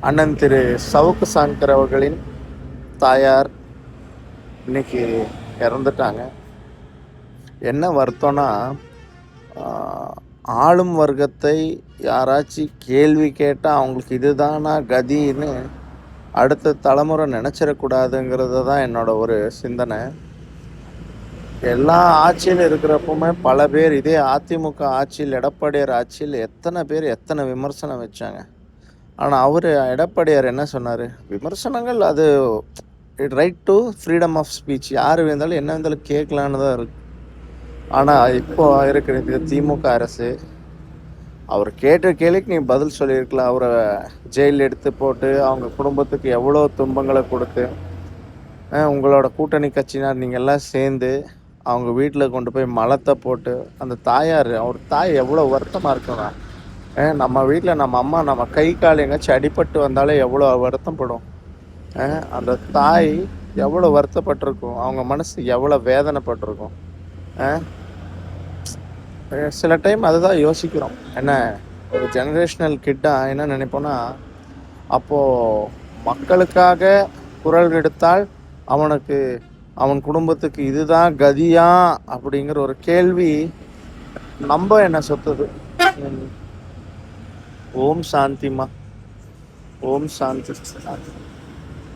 அண்ணன் திரு சவுக்கு சங்கர் அவர்களின் தாயார் இன்னைக்கு இறந்துட்டாங்க. என்ன வருத்தம்னா, ஆளும் வர்க்கத்தை யாராச்சும் கேள்வி கேட்டால் அவங்களுக்கு இதுதானா கதின்னு அடுத்த தலைமுறை நினச்சிடக்கூடாதுங்கிறது தான் என்னோட ஒரு சிந்தனை. எல்லா ஆட்சியில் இருக்கிறப்பவுமே பல பேர், இதே அதிமுக ஆட்சியில், எடப்பாடியார் ஆட்சியில் எத்தனை பேர் எத்தனை விமர்சனம் வச்சாங்க. ஆனால் அவர் எடப்பாடியார் என்ன சொன்னார்? விமர்சனங்கள் அது right to freedom of speech, யார் வேண்டாலும் என்ன வேண்டாலும் கேட்கலான்னு தான் இருக்கு. ஆனால் இப்போ இருக்கிற திமுக அரசு, அவர் கேட்ட கேள்விக்கு நீ பதில் சொல்லியிருக்கலாம். அவரை ஜெயிலில் எடுத்து போட்டு அவங்க குடும்பத்துக்கு எவ்வளோ துன்பங்களை கொடுத்து, உங்களோட கூட்டணி கட்சினார் நீங்கள் எல்லாம் சேர்ந்து அவங்க வீட்டில் கொண்டு போய் மலத்தை போட்டு, அந்த தாயார், அவர் தாய் எவ்வளோ வருத்தமாக இருக்குங்க. நம்ம வீட்டில் நம்ம அம்மா நம்ம கை கால் எங்கேயாச்சும் அடிபட்டு வந்தாலே எவ்வளோ வருத்தப்படும். அந்த தாய் எவ்வளோ வருத்தப்பட்டிருக்கும், அவங்க மனசு எவ்வளோ வேதனைப்பட்டிருக்கும். சில டைம் அதுதான் யோசிக்கிறோம். என்ன ஒரு ஜெனரேஷனல் கிட்டாக என்ன நினைப்போன்னா, அப்போது மக்களுக்காக குரல் எடுத்தால் அவன் குடும்பத்துக்கு இதுதான் கதியா அப்படிங்கிற ஒரு கேள்வி நம்ம என்ன சொத்துது. ஓம் சாந்திமா. ஓம் சாந்தி.